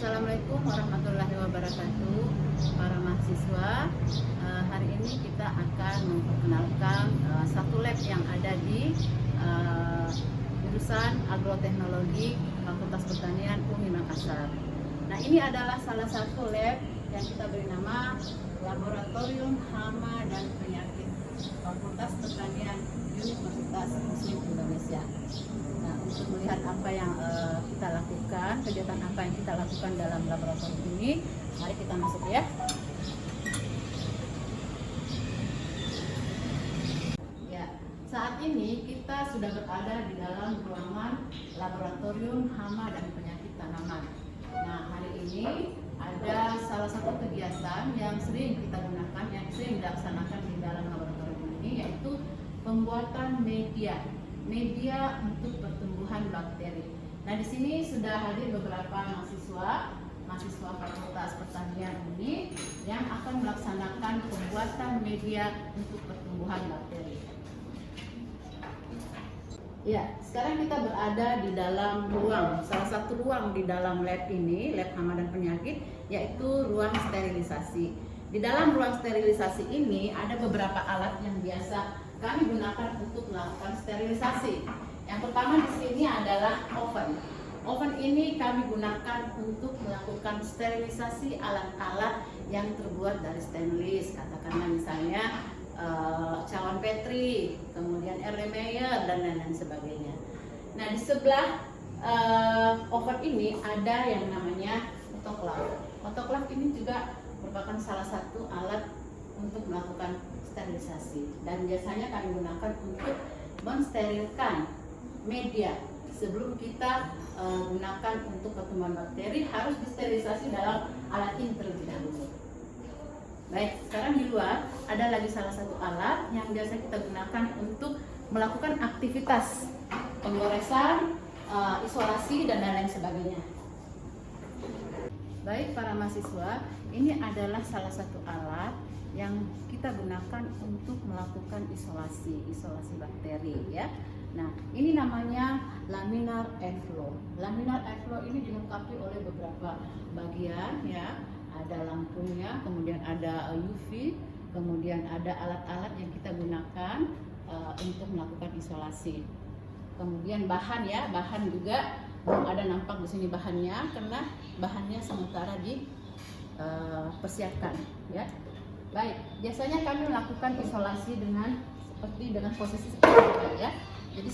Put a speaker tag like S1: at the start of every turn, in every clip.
S1: Assalamualaikum warahmatullahi wabarakatuh, para mahasiswa. Hari ini kita akan memperkenalkan satu lab yang ada di jurusan Agroteknologi Fakultas Pertanian UMI Makassar. Nah, ini adalah salah satu lab yang kita beri nama Laboratorium Hama dan Penyakit Fakultas Pertanian Universitas Muslim Indonesia. Nah, untuk melihat apa yang kita lakukan, kegiatan apa yang kita lakukan dalam laboratorium ini, mari kita masuk ya. Ya, saat ini kita sudah berada di dalam ruangan Laboratorium Hama dan Penyakit Tanaman. Nah, hari ini ada salah satu kegiatan yang sering kita gunakan, yang sering dilaksanakan di dalam laboratorium ini, yaitu pembuatan media untuk pertumbuhan bakteri. Nah, di sini sudah hadir beberapa mahasiswa Fakultas Pertanian ini yang akan melaksanakan pembuatan media untuk pertumbuhan bakteri. Ya, sekarang kita berada di dalam salah satu ruang di dalam lab ini, lab hama dan penyakit, yaitu ruang sterilisasi. Di dalam ruang sterilisasi ini ada beberapa alat yang biasa kami gunakan untuk melakukan sterilisasi. Yang pertama di sini adalah oven. Oven ini kami gunakan untuk melakukan sterilisasi alat-alat yang terbuat dari stainless, katakanlah misalnya cawan Petri, kemudian Erlenmeyer dan lain-lain sebagainya. Nah, di sebelah oven ini ada yang namanya autoclave. Autoclave ini juga merupakan salah satu alat untuk melakukan sterilisasi, dan biasanya kami gunakan untuk mensterilkan media. Sebelum kita gunakan untuk pertumbuhan bakteri, harus disterilisasi dalam alat ini terlebih dahulu. Baik, sekarang di luar ada lagi salah satu alat yang biasa kita gunakan untuk melakukan aktivitas penggoresan, isolasi dan lain-lain sebagainya. Baik para mahasiswa, ini adalah salah satu alat yang kita gunakan untuk melakukan isolasi bakteri ya. Nah, ini namanya laminar airflow. Laminar airflow ini dilengkapi oleh beberapa bagian ya. Ada lampunya, kemudian ada UV, kemudian ada alat-alat yang kita gunakan untuk melakukan isolasi. Kemudian bahan juga belum ada nampak di sini bahannya, karena bahannya sementara dipersiapkan ya. Baik, biasanya kami melakukan isolasi dengan posisi seperti ini ya. Jadi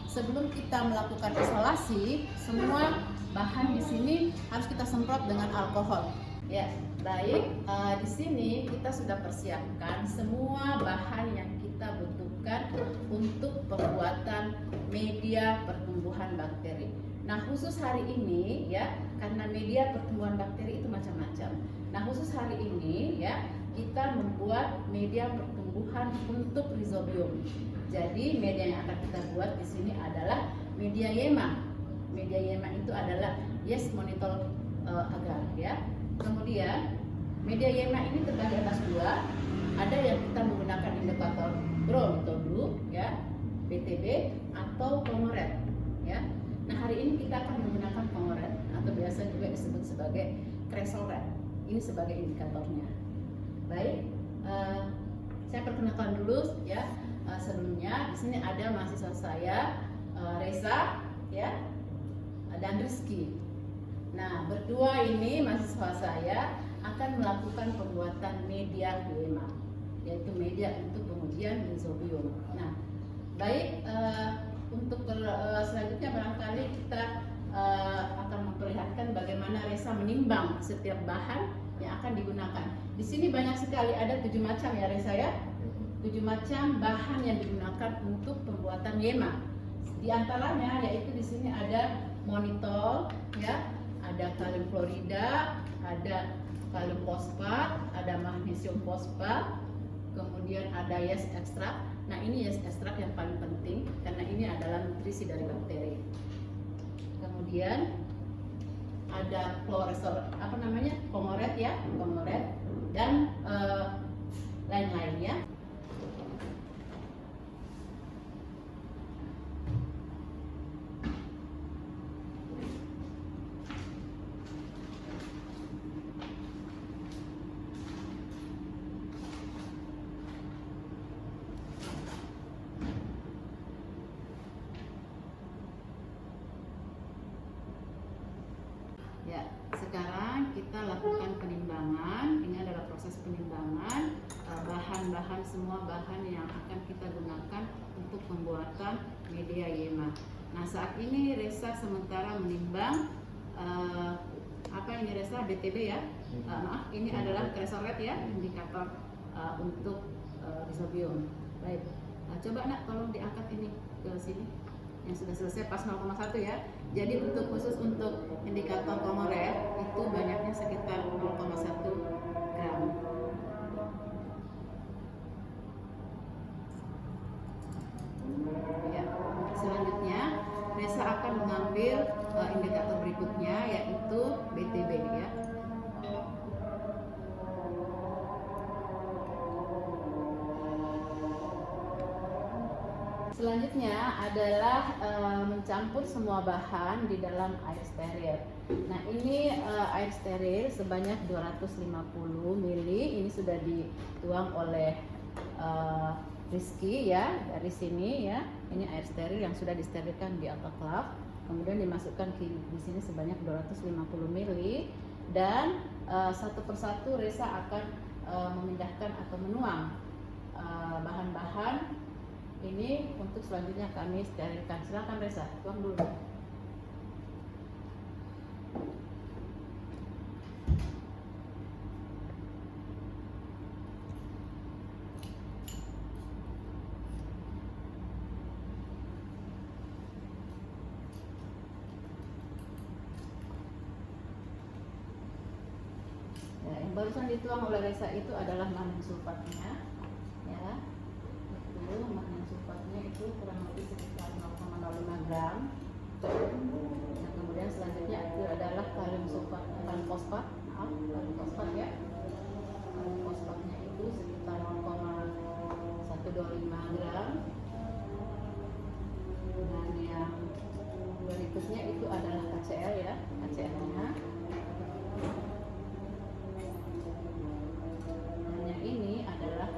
S1: sebelum kita melakukan isolasi, semua bahan di sini harus kita semprot dengan alkohol. Ya, baik. Di sini kita sudah persiapkan semua bahan yang kita butuhkan untuk pembuatan media pertumbuhan bakteri. Nah, khusus hari ini ya, karena media pertumbuhan bakteri itu macam-macam. Nah, khusus hari ini ya, kita membuat media pertumbuhan untuk rhizobium. Jadi media yang akan kita buat di sini adalah media YEMA. Media YEMA itu adalah Yeast Monitor Agar ya. Kemudian media YEMA ini terbagi atas dua. Ada yang kita menggunakan indikator brown atau blue ya, PTB atau Pomoret ya. Nah, hari ini kita akan menggunakan Pomoret atau biasa juga disebut sebagai Cresolret. Ini sebagai indikatornya. Baik, saya perkenalkan dulu ya. Sebelumnya di sini ada mahasiswa saya, Reza ya, dan Rizky. Nah, berdua ini mahasiswa saya akan melakukan pembuatan media YEMA, yaitu media untuk pengujian rhizobium. Nah, baik, untuk selanjutnya barangkali kita akan memperlihatkan bagaimana Reza menimbang setiap bahan yang akan digunakan. Di sini banyak sekali, ada 7 macam ya Reza ya. 7 macam bahan yang digunakan untuk pembuatan YEMA. Di antaranya yaitu di sini ada monitor ya, ada kalium klorida, ada kalium fosfat, ada magnesium fosfat, kemudian ada yeast extract. Nah, ini yeast extract yang paling penting karena ini adalah nutrisi dari bakteri. Kemudian ada Pomoret ya, Pomoret dan lain-lainnya. Ya, sekarang kita lakukan penimbangan. Ini adalah proses penimbangan bahan-bahan, semua bahan yang akan kita gunakan untuk pembuatan media YEMA. Nah, saat ini Resa sementara menimbang apa ini Resa? BTB ya? Maaf, ini adalah tracer rate ya, indikator untuk disodium. Baik, coba nak tolong diangkat ini ke sini yang sudah selesai pas 0,1 ya. Jadi untuk khusus untuk indikator komoret itu banyaknya sekitar 0,1 gram. Ya, selanjutnya Resa akan mengambil indikator berikutnya yaitu BTB ya. Selanjutnya adalah mencampur semua bahan di dalam air steril. Nah, ini air steril sebanyak 250 ml. Ini sudah dituang oleh Rizky ya, dari sini ya. Ini air steril yang sudah disterilkan di autoclave. Kemudian dimasukkan di sini sebanyak 250 ml dan satu persatu Resa akan memindahkan atau menuang bahan-bahan ini untuk selanjutnya kami sterilkan. Silakan Resa, tuang dulu. Ya, yang barusan dituang oleh Resa itu adalah magneum sulfatnya. Ya, itu magneum sulfatnya itu kurang lebih sekitar 0,05 gram. Nah, kemudian selanjutnya itu adalah kalium sulfat, kalium fosfat, kalium fosfat ya. Kalium fosfatnya itu sekitar 0,125 gram. Dan yang berikutnya itu adalah KCl ya, KCl-nya. Dan yang ini adalah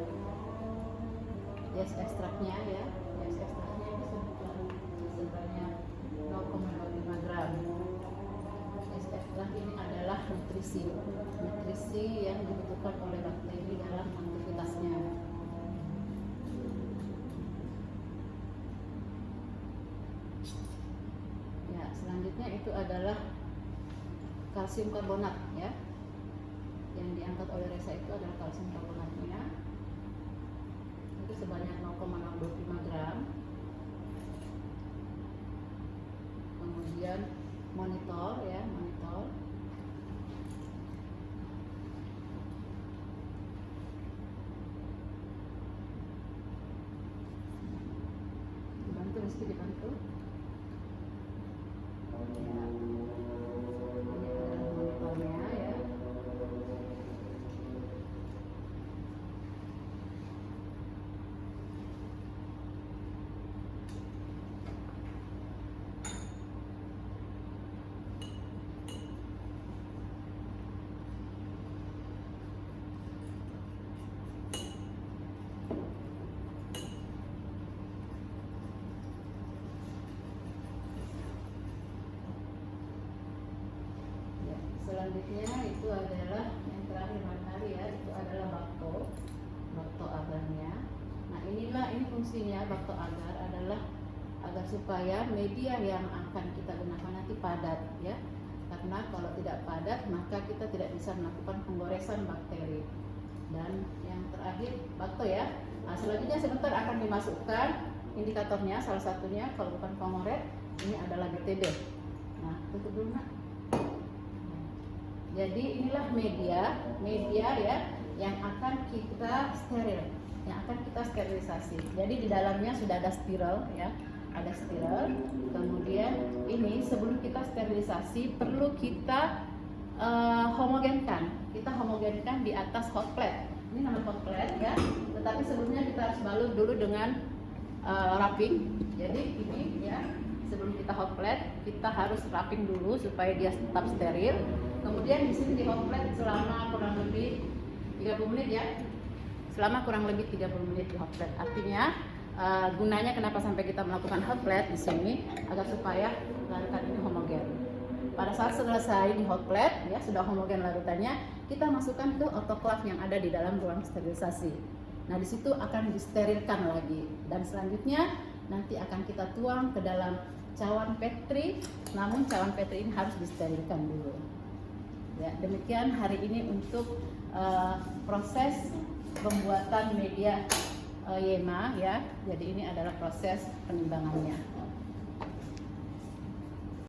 S1: yeast ekstraknya ya. Yeast ekstraknya itu sebanyak 0,05 gram. Yeast ekstrak ini adalah nutrisi yang dibutuhkan oleh bakteri dalam aktivitasnya. Ya, selanjutnya itu adalah kalsium karbonat ya. Yang diangkat oleh Resa itu adalah kalsium karbonatnya. Itu sebanyak 0,025 gram. Kemudian monitor ya, monitor. Dibantu Rizky, dibantu. Ya. Ini adalah monitornya ya. Selanjutnya itu adalah yang terakhir matahari ya, itu adalah bakto agarnya. Nah, ini fungsinya bakto agar adalah agar supaya media yang akan kita gunakan nanti padat ya. Karena kalau tidak padat maka kita tidak bisa melakukan penggoresan bakteri. Dan yang terakhir bakto ya. Nah, selanjutnya sebentar akan dimasukkan indikatornya, salah satunya kalau bukan komoret ini adalah BTB. Nah, tutup dulu nak. Jadi inilah media ya yang akan kita steril, yang akan kita sterilisasi. Jadi di dalamnya sudah ada steril ya, ada steril. Kemudian ini sebelum kita sterilisasi perlu kita homogenkan. Kita homogenkan di atas hot plate. Ini namanya hot plate ya. Tetapi sebelumnya kita harus balut dulu dengan wrapping. Jadi ini ya, sebelum kita hot plate kita harus wrapping dulu supaya dia tetap steril. Kemudian di sini di hot plate selama kurang lebih 30 menit ya. Selama kurang lebih 30 menit di hot plate. Artinya gunanya kenapa sampai kita melakukan hot plate di sini agar supaya larutan ini homogen. Pada saat selesai di hot plate, ya sudah homogen larutannya, kita masukkan ke autoclave yang ada di dalam ruang sterilisasi. Nah, di situ akan disterilkan lagi, dan selanjutnya nanti akan kita tuang ke dalam cawan Petri. Namun cawan Petri ini harus disterilkan dulu. Ya, demikian hari ini untuk proses pembuatan media YEMA ya. Jadi ini adalah proses penimbangannya.